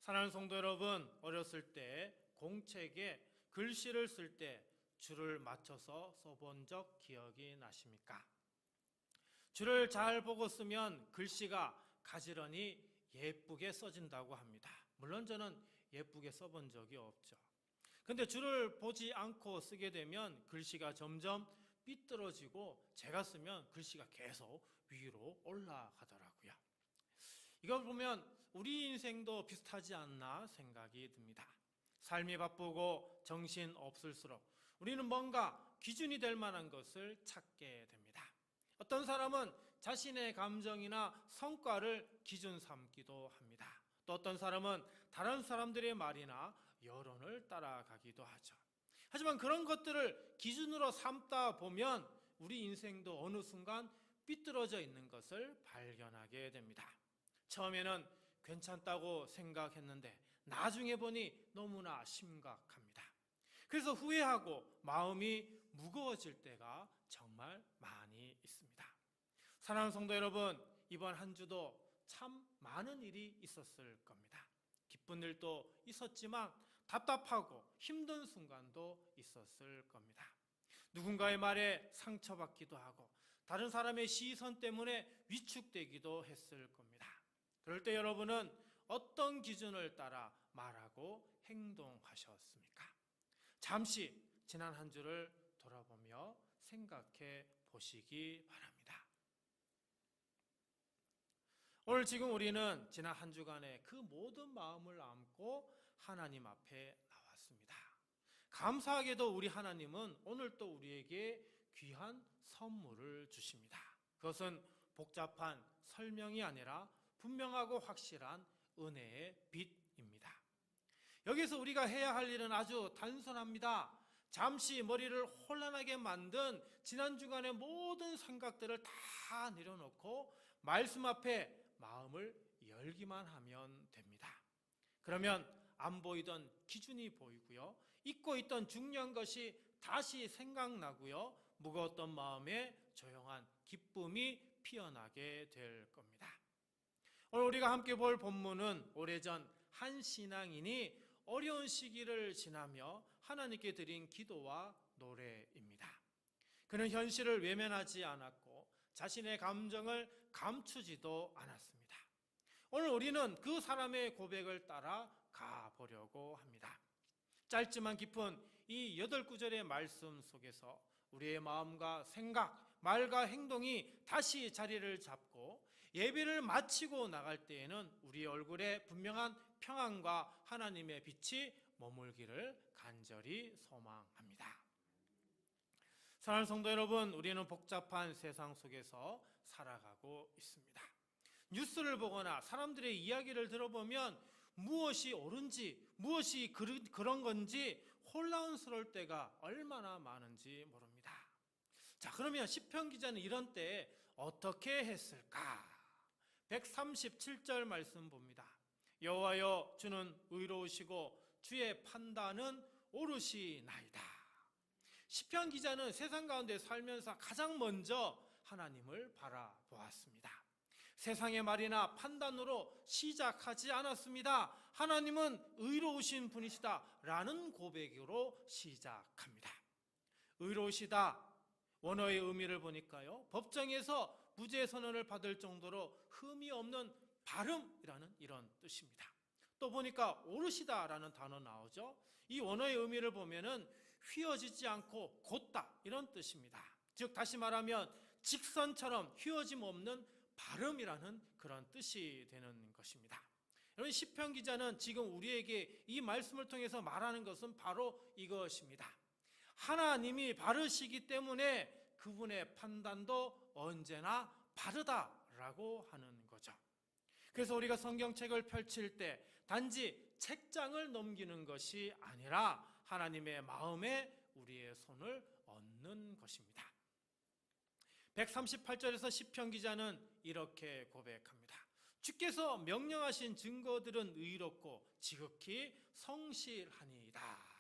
사랑하는 성도 여러분, 어렸을 때 공책에 글씨를 쓸 때 줄을 맞춰서 써본 적 기억이 나십니까? 줄을 잘 보고 쓰면 글씨가 가지런히 예쁘게 써진다고 합니다. 물론 저는 예쁘게 써본 적이 없죠. 근데 줄을 보지 않고 쓰게 되면 글씨가 점점 삐뚤어지고 제가 쓰면 글씨가 계속 위로 올라가더라고요. 이걸 보면 우리 인생도 비슷하지 않나 생각이 듭니다. 삶이 바쁘고 정신 없을수록 우리는 뭔가 기준이 될 만한 것을 찾게 됩니다. 어떤 사람은 자신의 감정이나 성과를 기준 삼기도 합니다. 또 어떤 사람은 다른 사람들의 말이나 여론을 따라가기도 하죠. 하지만 그런 것들을 기준으로 삼다 보면 우리 인생도 어느 순간 삐뚤어져 있는 것을 발견하게 됩니다. 처음에는 괜찮다고 생각했는데 나중에 보니 너무나 심각합니다. 그래서 후회하고 마음이 무거워질 때가 정말 많이 있습니다. 사랑하는 성도 여러분, 이번 한 주도 참 많은 일이 있었을 겁니다. 기쁜 일도 있었지만 답답하고 힘든 순간도 있었을 겁니다. 누군가의 말에 상처받기도 하고 다른 사람의 시선 때문에 위축되기도 했을 겁니다. 그럴 때 여러분은 어떤 기준을 따라 말하고 행동하셨습니까? 잠시 지난 한 주를 돌아보며 생각해 보시기 바랍니다. 오늘 지금 우리는 지난 한 주간의 그 모든 마음을 안고 하나님 앞에 나왔습니다. 감사하게도 우리 하나님은 오늘 또 우리에게 귀한 선물을 주십니다. 그것은 복잡한 설명이 아니라 분명하고 확실한 은혜의 빛입니다. 여기서 우리가 해야 할 일은 아주 단순합니다. 잠시 머리를 혼란하게 만든 지난 주간의 모든 생각들을 다 내려놓고 말씀 앞에 마음을 열기만 하면 됩니다. 그러면 안 보이던 기준이 보이고요. 잊고 있던 중요한 것이 다시 생각나고요. 무거웠던 마음에 조용한 기쁨이 피어나게 될 겁니다. 오늘 우리가 함께 볼 본문은 오래전 한 신앙인이 어려운 시기를 지나며 하나님께 드린 기도와 노래입니다. 그는 현실을 외면하지 않았고 자신의 감정을 감추지도 않았습니다. 오늘 우리는 그 사람의 고백을 따라 가보려고 합니다. 짧지만 깊은 이 8구절의 말씀 속에서 우리의 마음과 생각, 말과 행동이 다시 자리를 잡고 예배를 마치고 나갈 때에는 우리 얼굴에 분명한 평안과 하나님의 빛이 머물기를 간절히 소망합니다. 사랑하는 성도 여러분, 우리는 복잡한 세상 속에서 살아가고 있습니다. 뉴스를 보거나 사람들의 이야기를 들어보면 무엇이 옳은지 무엇이 그런 건지 혼란스러울 때가 얼마나 많은지 모릅니다. 자, 그러면 시편 기자는 이런 때에 어떻게 했을까? 137절 말씀 봅니다. 여호와여, 주는 의로우시고 주의 판단은 옳으시나이다. 시편 기자는 세상 가운데 살면서 가장 먼저 하나님을 바라보았습니다. 세상의 말이나 판단으로 시작하지 않았습니다. 하나님은 의로우신 분이시다 라는 고백으로 시작합니다. 의로우시다, 원어의 의미를 보니까요, 법정에서 무죄 선언을 받을 정도로 흠이 없는 바름이라는 이런 뜻입니다. 또 보니까 옳으시다라는 단어 나오죠. 이 원어의 의미를 보면은 휘어지지 않고 곧다 이런 뜻입니다. 즉 다시 말하면 직선처럼 휘어짐 없는 발음이라는 그런 뜻이 되는 것입니다. 여러분, 시편 기자는 지금 우리에게 이 말씀을 통해서 말하는 것은 바로 이것입니다. 하나님이 바르시기 때문에 그분의 판단도 언제나 바르다라고 하는 거죠. 그래서 우리가 성경책을 펼칠 때 단지 책장을 넘기는 것이 아니라 하나님의 마음에 우리의 손을 얹는 것입니다. 138절에서 시편 기자는 이렇게 고백합니다. 주께서 명령하신 증거들은 의롭고 지극히 성실하니이다.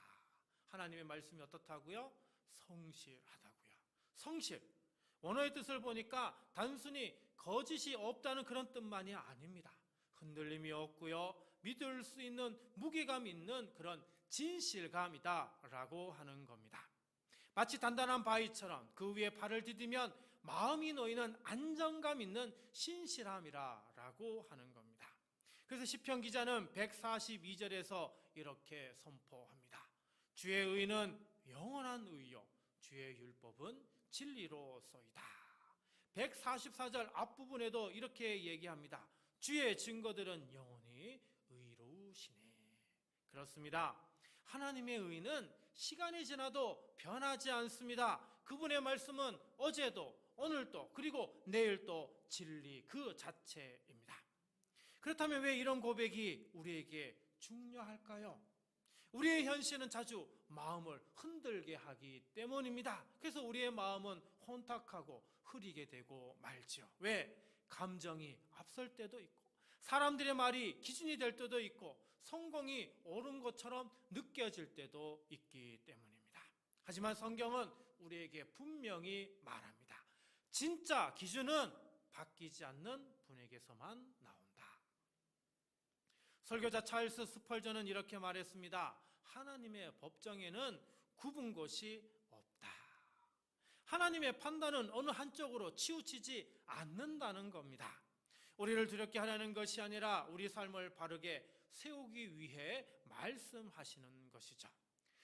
하나님의 말씀이 어떻다고요? 성실하다고요. 성실, 원어의 뜻을 보니까 단순히 거짓이 없다는 그런 뜻만이 아닙니다. 흔들림이 없고요, 믿을 수 있는 무게감 있는 그런 진실감이다라고 하는 겁니다. 마치 단단한 바위처럼 그 위에 발을 디디면 마음이 놓이는 안정감 있는 신실함이라고 하는 겁니다. 그래서 시편 기자는 142절에서 이렇게 선포합니다. 주의 의는 영원한 의요 주의 율법은 진리로소이다. 144절 앞부분에도 이렇게 얘기합니다. 주의 증거들은 영원히 의로우시네. 그렇습니다. 하나님의 의는 시간이 지나도 변하지 않습니다. 그분의 말씀은 어제도 오늘도 그리고 내일도 진리 그 자체입니다. 그렇다면 왜 이런 고백이 우리에게 중요할까요? 우리의 현실은 자주 마음을 흔들게 하기 때문입니다. 그래서 우리의 마음은 혼탁하고 흐리게 되고 말지요. 왜? 감정이 앞설 때도 있고 사람들의 말이 기준이 될 때도 있고 성공이 옳은 것처럼 느껴질 때도 있기 때문입니다. 하지만 성경은 우리에게 분명히 말합니다. 진짜 기준은 바뀌지 않는 분에게서만 나온다. 설교자 찰스 스펄전은 이렇게 말했습니다. 하나님의 법정에는 굽은 곳이 없다. 하나님의 판단은 어느 한쪽으로 치우치지 않는다는 겁니다. 우리를 두렵게 하려는 것이 아니라 우리 삶을 바르게 세우기 위해 말씀하시는 것이죠.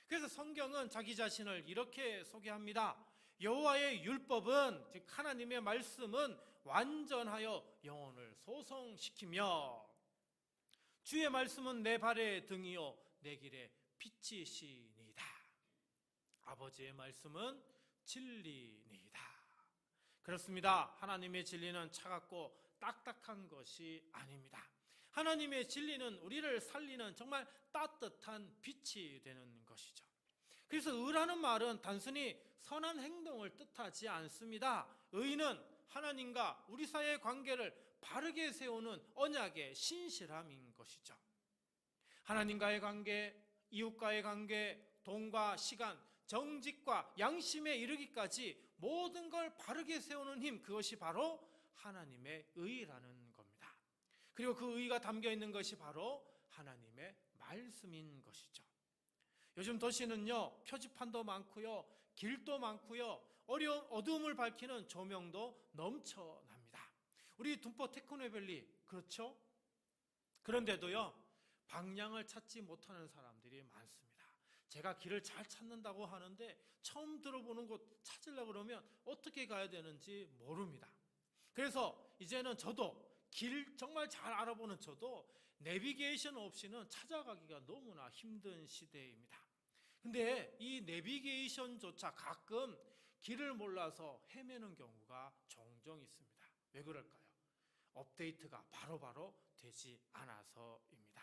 그래서 성경은 자기 자신을 이렇게 소개합니다. 여호와의 율법은 즉 하나님의 말씀은 완전하여 영혼을 소성시키며 주의 말씀은 내 발의 등이요 내 길의 빛이시니이다. 아버지의 말씀은 진리니이다. 그렇습니다. 하나님의 진리는 차갑고 딱딱한 것이 아닙니다. 하나님의 진리는 우리를 살리는 정말 따뜻한 빛이 되는 것이죠. 그래서 의라는 말은 단순히 선한 행동을 뜻하지 않습니다. 의는 하나님과 우리 사이의 관계를 바르게 세우는 언약의 신실함인 것이죠. 하나님과의 관계, 이웃과의 관계, 돈과 시간, 정직과 양심에 이르기까지 모든 걸 바르게 세우는 힘, 그것이 바로 하나님의 의라는 겁니다. 그리고 그 의가 담겨 있는 것이 바로 하나님의 말씀인 것이죠. 요즘 도시는요, 표지판도 많고요, 길도 많고요, 어두움을 밝히는 조명도 넘쳐납니다. 우리 둔포 테크노밸리 그렇죠? 그런데도요, 방향을 찾지 못하는 사람들이 많습니다. 제가 길을 잘 찾는다고 하는데 처음 들어보는 곳 찾으려고 그러면 어떻게 가야 되는지 모릅니다. 그래서 이제는 저도 길 정말 잘 알아보는 저도 내비게이션 없이는 찾아가기가 너무나 힘든 시대입니다. 근데 이 내비게이션조차 가끔 길을 몰라서 헤매는 경우가 종종 있습니다. 왜 그럴까요? 업데이트가 바로바로 되지 않아서입니다.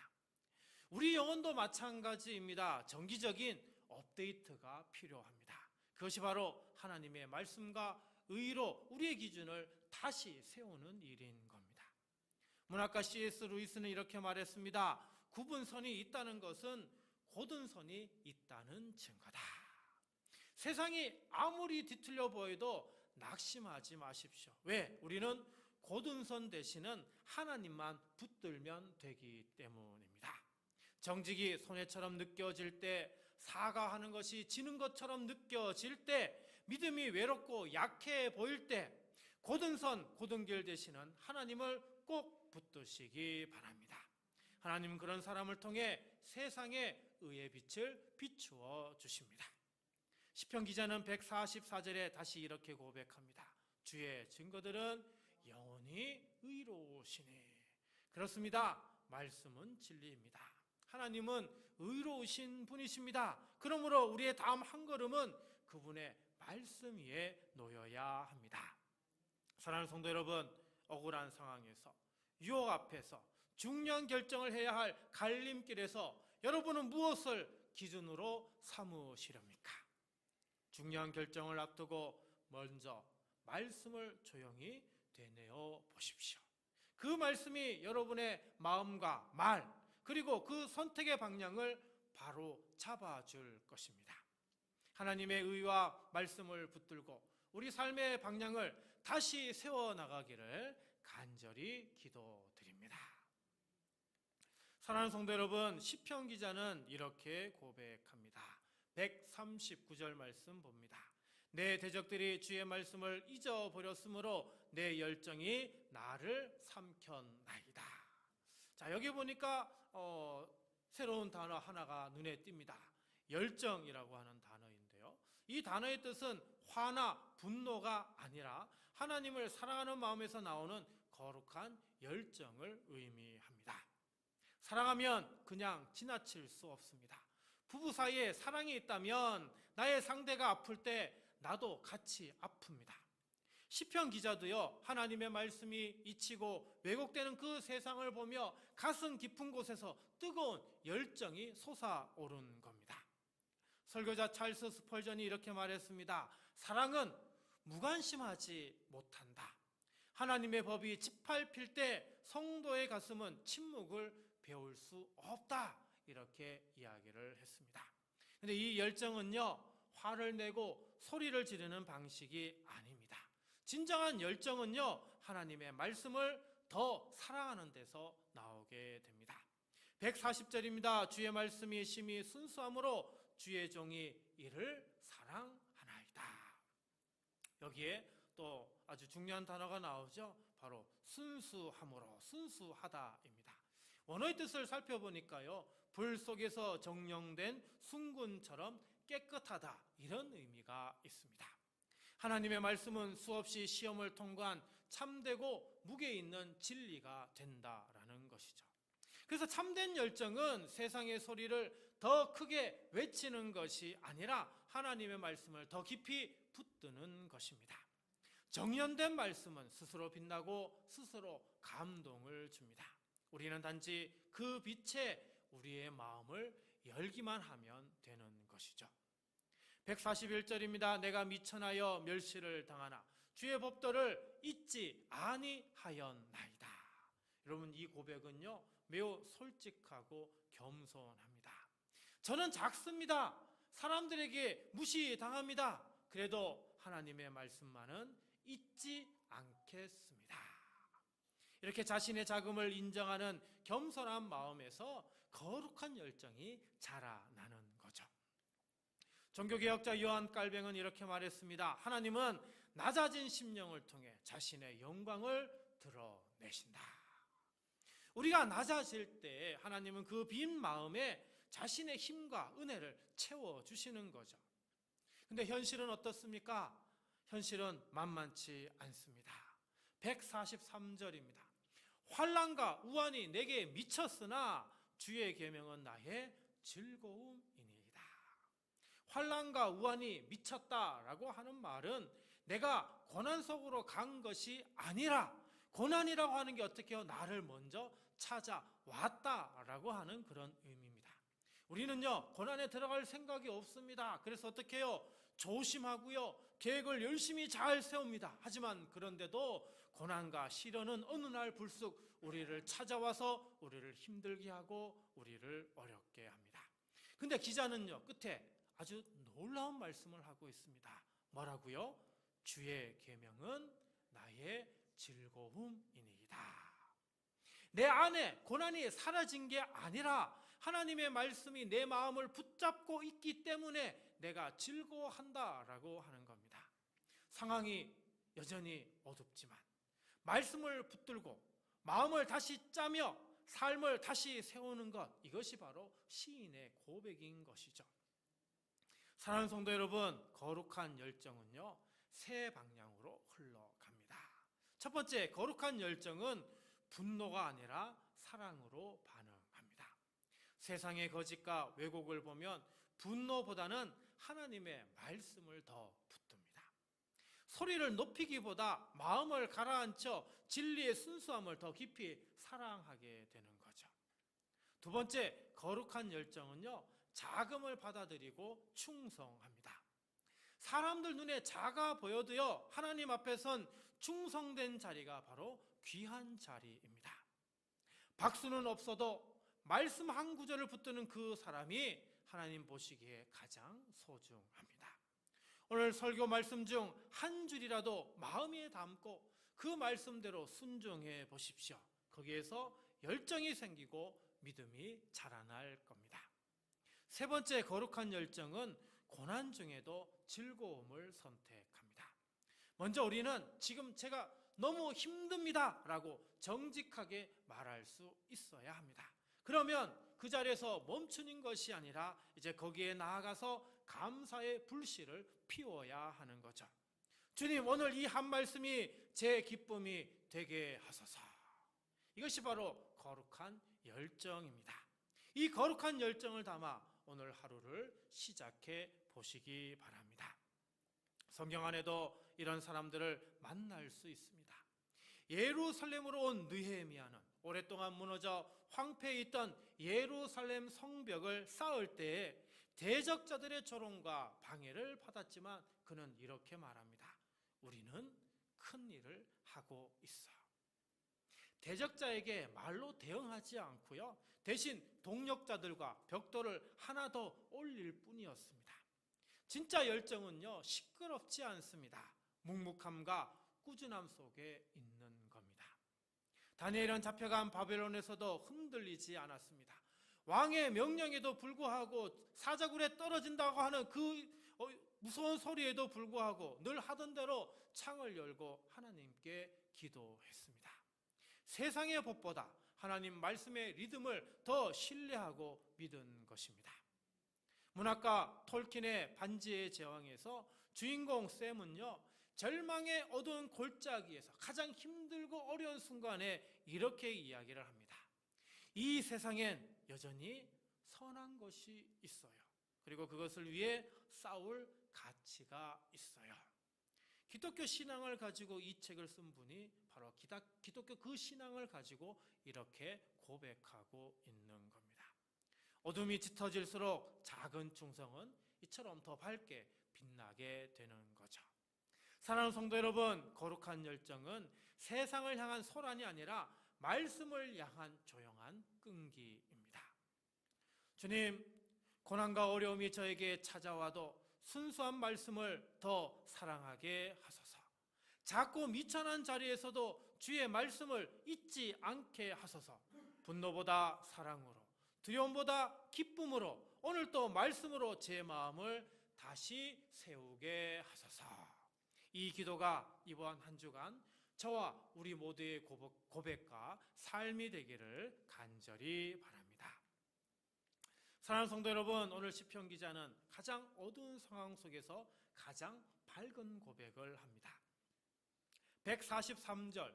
우리 영혼도 마찬가지입니다. 정기적인 업데이트가 필요합니다. 그것이 바로 하나님의 말씀과 의로 우리의 기준을 다시 세우는 일인 겁니다. 문학가 C.S. 루이스는 이렇게 말했습니다. 굽은 선이 있다는 것은 곧은 선이 있다는 증거다. 세상이 아무리 뒤틀려 보여도 낙심하지 마십시오. 왜? 우리는 곧은 선 대신은 하나님만 붙들면 되기 때문입니다. 정직이 손해처럼 느껴질 때, 사과하는 것이 지는 것처럼 느껴질 때, 믿음이 외롭고 약해 보일 때, 곧은 선, 곧은 길 대신은 하나님을 꼭 붙드시기 바랍니다. 하나님은 그런 사람을 통해 세상에 의의 빛을 비추어 주십니다. 시편 기자는 144절에 다시 이렇게 고백합니다. 주의 증거들은 영원히 의로우시네. 그렇습니다. 말씀은 진리입니다. 하나님은 의로우신 분이십니다. 그러므로 우리의 다음 한 걸음은 그분의 말씀 위에 놓여야 합니다. 사랑하는 성도 여러분, 억울한 상황에서, 유혹 앞에서, 중요한 결정을 해야 할 갈림길에서 여러분은 무엇을 기준으로 삼으시렵니까? 중요한 결정을 앞두고 먼저 말씀을 조용히 되뇌어 보십시오. 그 말씀이 여러분의 마음과 말, 그리고 그 선택의 방향을 바로 잡아줄 것입니다. 하나님의 의와 말씀을 붙들고 우리 삶의 방향을 다시 세워나가기를 간절히 기도드립니다. 사랑하는 성도 여러분, 시편 기자는 이렇게 고백합니다. 139절 말씀 봅니다. 내 대적들이 주의 말씀을 잊어버렸으므로 내 열정이 나를 삼켰나이다. 자, 여기 보니까 새로운 단어 하나가 눈에 띕니다. 열정이라고 하는 단어인데요. 이 단어의 뜻은 화나 분노가 아니라 하나님을 사랑하는 마음에서 나오는 거룩한 열정을 의미합니다. 사랑하면 그냥 지나칠 수 없습니다. 부부 사이에 사랑이 있다면 나의 상대가 아플 때 나도 같이 아픕니다. 시편 기자도요, 하나님의 말씀이 잊히고 왜곡되는 그 세상을 보며 가슴 깊은 곳에서 뜨거운 열정이 솟아오른 겁니다. 설교자 찰스 스펄전이 이렇게 말했습니다. 사랑은 무관심하지 못한다. 하나님의 법이 짓밟힐 때 성도의 가슴은 침묵을 배울 수 없다. 이렇게 이야기를 했습니다. 근데 이 열정은요, 화를 내고 소리를 지르는 방식이 아닙니다. 진정한 열정은요, 하나님의 말씀을 더 사랑하는 데서 나오게 됩니다. 140절입니다. 주의 말씀이 심히 순수함으로 주의 종이 이를 사랑하나이다. 여기에 또 아주 중요한 단어가 나오죠. 바로 순수함으로, 순수하다입니다. 원어의 뜻을 살펴보니까요, 불 속에서 정령된 순금처럼 깨끗하다, 이런 의미가 있습니다. 하나님의 말씀은 수없이 시험을 통과한 참되고 무게 있는 진리가 된다라는 것이죠. 그래서 참된 열정은 세상의 소리를 더 크게 외치는 것이 아니라 하나님의 말씀을 더 깊이 붙드는 것입니다. 정연된 말씀은 스스로 빛나고 스스로 감동을 줍니다. 우리는 단지 그 빛에 우리의 마음을 열기만 하면 되는 것이죠. 141절입니다. 내가 미천하여 멸시를 당하나 주의 법도를 잊지 아니하였나이다. 여러분, 이 고백은요, 매우 솔직하고 겸손합니다. 저는 작습니다. 사람들에게 무시당합니다. 그래도 하나님의 말씀만은 잊지 않겠습니다. 이렇게 자신의 작음을 인정하는 겸손한 마음에서 거룩한 열정이 자라나는 거죠. 종교개혁자 요한 칼뱅은 이렇게 말했습니다. 하나님은 낮아진 심령을 통해 자신의 영광을 드러내신다. 우리가 낮아질 때 하나님은 그 빈 마음에 자신의 힘과 은혜를 채워주시는 거죠. 근데 현실은 어떻습니까? 현실은 만만치 않습니다. 143절입니다. 환난과 우환이 내게 미쳤으나 주의 계명은 나의 즐거움이니이다. 환난과 우환이 미쳤다라고 하는 말은 내가 고난 속으로 간 것이 아니라 고난이라고 하는 게 어떻게 해요? 나를 먼저 찾아왔다라고 하는 그런 의미입니다. 우리는요, 고난에 들어갈 생각이 없습니다. 그래서 어떻게 해요? 조심하고요, 계획을 열심히 잘 세웁니다. 하지만 그런데도 고난과 시련은 어느 날 불쑥 우리를 찾아와서 우리를 힘들게 하고 우리를 어렵게 합니다. 근데 기자는요, 끝에 아주 놀라운 말씀을 하고 있습니다. 뭐라고요? 주의 계명은 나의 즐거움이니이다. 내 안에 고난이 사라진 게 아니라 하나님의 말씀이 내 마음을 붙잡고 있기 때문에 내가 즐거워한다라고 하는 겁니다. 상황이 여전히 어둡지만 말씀을 붙들고 마음을 다시 짜며 삶을 다시 세우는 것, 이것이 바로 시인의 고백인 것이죠. 사랑하는 성도 여러분, 거룩한 열정은요, 세 방향으로 흘러갑니다. 첫 번째, 거룩한 열정은 분노가 아니라 사랑으로 반응합니다. 세상의 거짓과 왜곡을 보면 분노보다는 하나님의 말씀을 더 붙듭니다. 소리를 높이기보다 마음을 가라앉혀 진리의 순수함을 더 깊이 사랑하게 되는 거죠. 두 번째, 거룩한 열정은요, 자금을 받아들이고 충성합니다. 사람들 눈에 작아 보여도요, 하나님 앞에선 충성된 자리가 바로 귀한 자리입니다. 박수는 없어도 말씀 한 구절을 붙드는 그 사람이 하나님 보시기에 가장 소중합니다. 오늘 설교 말씀 중 한 줄이라도 마음에 담고 그 말씀대로 순종해 보십시오. 거기에서 열정이 생기고 믿음이 자라날 겁니다. 세 번째 거룩한 열정은 고난 중에도 즐거움을 선택합니다. 먼저 우리는 지금 제가 너무 힘듭니다 라고 정직하게 말할 수 있어야 합니다. 그러면 그 자리에서 멈추는 것이 아니라 이제 거기에 나아가서 감사의 불씨를 피워야 하는 거죠. 주님, 오늘 이 한 말씀이 제 기쁨이 되게 하소서. 이것이 바로 거룩한 열정입니다. 이 거룩한 열정을 담아 오늘 하루를 시작해 보시기 바랍니다. 성경 안에도 이런 사람들을 만날 수 있습니다. 예루살렘으로 온 느헤미야는 오랫동안 무너져 황폐해 있던 예루살렘 성벽을 쌓을 때에 대적자들의 조롱과 방해를 받았지만 그는 이렇게 말합니다. 우리는 큰 일을 하고 있어. 대적자에게 말로 대응하지 않고요, 대신 동력자들과 벽돌을 하나 더 올릴 뿐이었습니다. 진짜 열정은요, 시끄럽지 않습니다. 묵묵함과 꾸준함 속에 있는 겁니다. 다니엘은 잡혀간 바벨론에서도 흔들리지 않았습니다. 왕의 명령에도 불구하고 사자굴에 떨어진다고 하는 그 무서운 소리에도 불구하고 늘 하던 대로 창을 열고 하나님께 기도했습니다. 세상의 법보다 하나님 말씀의 리듬을 더 신뢰하고 믿은 것입니다. 문학가 톨킨의 반지의 제왕에서 주인공 샘은요, 절망의 어두운 골짜기에서 가장 힘들고 어려운 순간에 이렇게 이야기를 합니다. 이 세상엔 여전히 선한 것이 있어요. 그리고 그것을 위해 싸울 가치가 있어요. 기독교 신앙을 가지고 이 책을 쓴 분이 바로 기독교 그 신앙을 가지고 이렇게 고백하고 있는 겁니다. 어둠이 짙어질수록 작은 충성은 이처럼 더 밝게 빛나게 되는 거죠. 사랑하는 성도 여러분, 거룩한 열정은 세상을 향한 소란이 아니라 말씀을 향한 조용한 끈기입니다. 주님, 고난과 어려움이 저에게 찾아와도 순수한 말씀을 더 사랑하게 하소서. 작고 미천한 자리에서도 주의 말씀을 잊지 않게 하소서. 분노보다 사랑으로, 두려움보다 기쁨으로, 오늘 또 말씀으로 제 마음을 다시 세우게 하소서. 이 기도가 이번 한 주간 저와 우리 모두의 고백과 삶이 되기를 간절히 바랍니다. 사랑하는 성도 여러분, 오늘 시편 기자는 가장 어두운 상황 속에서 가장 밝은 고백을 합니다. 143절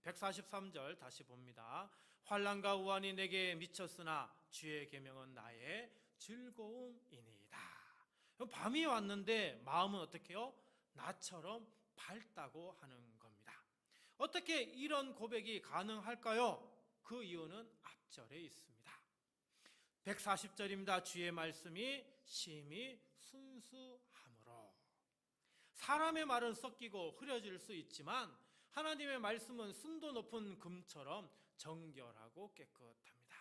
143절 다시 봅니다. 환난과 우환이 내게 미쳤으나 주의 계명은 나의 즐거움이니이다. 밤이 왔는데 마음은 어떻게 해요? 나처럼 밝다고 하는 겁니다. 어떻게 이런 고백이 가능할까요? 그 이유는 앞절에 있습니다. 140절입니다. 주의 말씀이 심히 순수함으로. 사람의 말은 섞이고 흐려질 수 있지만 하나님의 말씀은 순도 높은 금처럼 정결하고 깨끗합니다.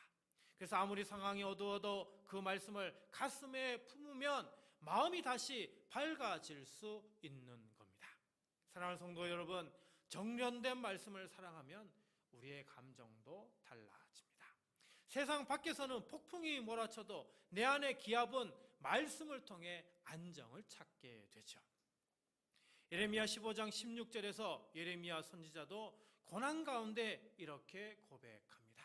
그래서 아무리 상황이 어두워도 그 말씀을 가슴에 품으면 마음이 다시 밝아질 수 있는 겁니다. 사랑하는 성도 여러분, 정련된 말씀을 사랑하면 우리의 감정도 달라집니다. 세상 밖에서는 폭풍이 몰아쳐도 내 안의 기압은 말씀을 통해 안정을 찾게 되죠. 예레미야 15장 16절에서 예레미야 선지자도 고난 가운데 이렇게 고백합니다.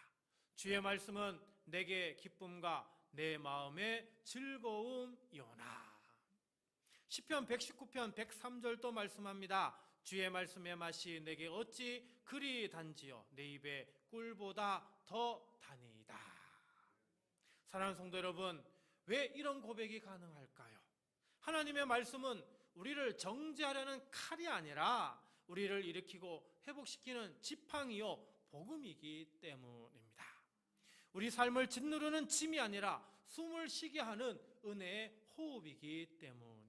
주의 말씀은 내게 기쁨과 내 마음의 즐거움이오나. 시편 119편 103절도 말씀합니다. 주의 말씀의 맛이 내게 어찌 그리 단지요 내 입에 꿀보다 더 다니이다. 사랑하는 성도 여러분, 왜 이런 고백이 가능할까요? 하나님의 말씀은 우리를 정죄하려는 칼이 아니라 우리를 일으키고 회복시키는 지팡이요 복음이기 때문입니다. 우리 삶을 짓누르는 짐이 아니라 숨을 쉬게 하는 은혜의 호흡이기 때문입니다.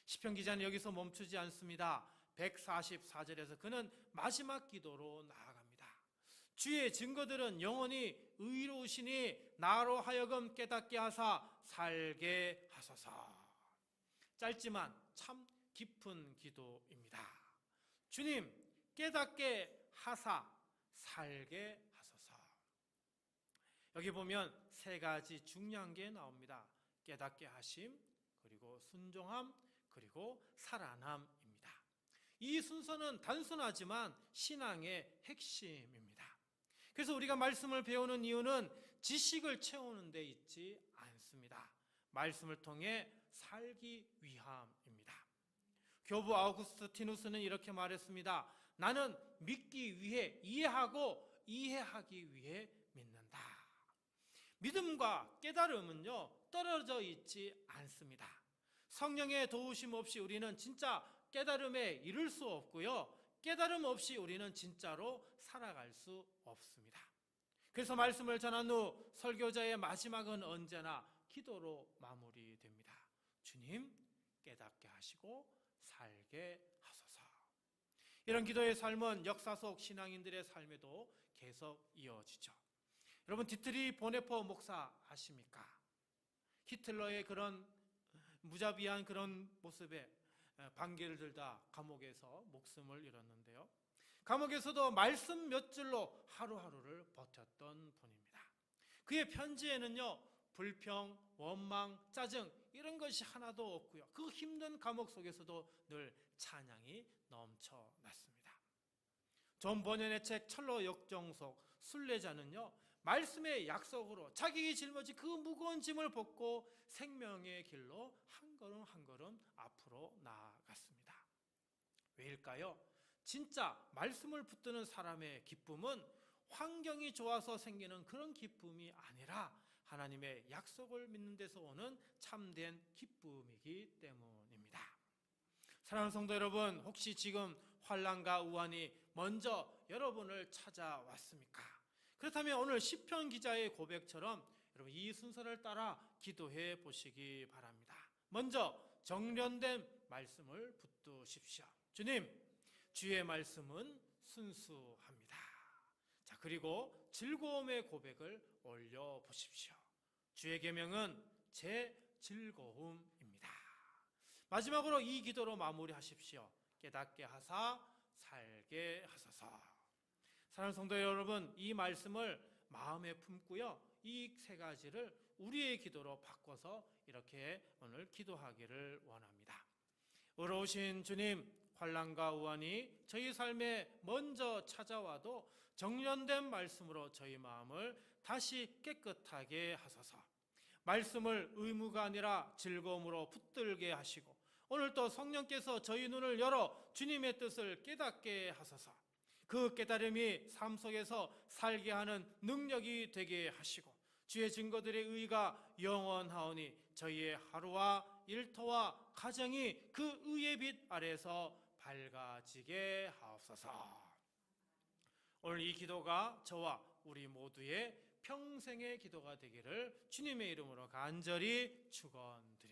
시편 기자는 여기서 멈추지 않습니다. 144절에서 그는 마지막 기도로 나아갑니다. 주의 증거들은 영원히 의로우시니 나로 하여금 깨닫게 하사 살게 하소서. 짧지만 참 깊은 기도입니다. 주님, 깨닫게 하사 살게 하소서. 여기 보면 세 가지 중요한 게 나옵니다. 깨닫게 하심, 그리고 순종함, 그리고 살아남입니다. 이 순서는 단순하지만 신앙의 핵심입니다. 그래서 우리가 말씀을 배우는 이유는 지식을 채우는 데 있지 않습니다. 말씀을 통해 살기 위함입니다. 교부 아우구스티누스는 이렇게 말했습니다. 나는 믿기 위해 이해하고 이해하기 위해 믿는다. 믿음과 깨달음은요, 떨어져 있지 않습니다. 성령의 도우심 없이 우리는 진짜 깨달음에 이를 수 없고요, 깨달음 없이 우리는 진짜로 살아갈 수 없습니다. 그래서 말씀을 전한 후 설교자의 마지막은 언제나 기도로 마무리됩니다. 주님, 깨닫게 하시고 살게 하소서. 이런 기도의 삶은 역사 속 신앙인들의 삶에도 계속 이어지죠. 여러분, 디트리 보네퍼 목사 아십니까? 히틀러의 그런 무자비한 그런 모습에 반기를 들다 감옥에서 목숨을 잃었는데요. 감옥에서도 말씀 몇 줄로 하루하루를 버텼던 분입니다. 그의 편지에는요, 불평, 원망, 짜증 이런 것이 하나도 없고요. 그 힘든 감옥 속에서도 늘 찬양이 넘쳐났습니다. 존 버년의 책 철로 역정속 순례자는요, 말씀의 약속으로 자기에게 짊어진 그 무거운 짐을 벗고 생명의 길로 한 걸음 한 걸음 앞으로 나아갔습니다. 왜일까요? 진짜 말씀을 붙드는 사람의 기쁨은 환경이 좋아서 생기는 그런 기쁨이 아니라 하나님의 약속을 믿는 데서 오는 참된 기쁨이기 때문입니다. 사랑하는 성도 여러분, 혹시 지금 환난과 우환이 먼저 여러분을 찾아왔습니까? 그렇다면 오늘 시편 기자의 고백처럼 여러분 이 순서를 따라 기도해 보시기 바랍니다. 먼저 정련된 말씀을 붙드십시오. 주님, 주의 말씀은 순수합니다. 자, 그리고 즐거움의 고백을 올려 보십시오. 주의 계명은 제 즐거움입니다. 마지막으로 이 기도로 마무리하십시오. 깨닫게 하사 살게 하소서. 사랑하는 성도 여러분, 이 말씀을 마음에 품고요, 이 세 가지를 우리의 기도로 바꿔서 이렇게 오늘 기도하기를 원합니다. 의로우신 주님, 환난과 우환이 저희 삶에 먼저 찾아와도 정련된 말씀으로 저희 마음을 다시 깨끗하게 하소서. 말씀을 의무가 아니라 즐거움으로 붙들게 하시고 오늘 또 성령께서 저희 눈을 열어 주님의 뜻을 깨닫게 하소서. 그 깨달음이 삶 속에서 살게 하는 능력이 되게 하시고 주의 증거들의 의가 영원하오니 저희의 하루와 일터와 가정이 그 의의 빛 아래서 밝아지게 하옵소서. 오늘 이 기도가 저와 우리 모두의 평생의 기도가 되기를 주님의 이름으로 간절히 축원드립니다.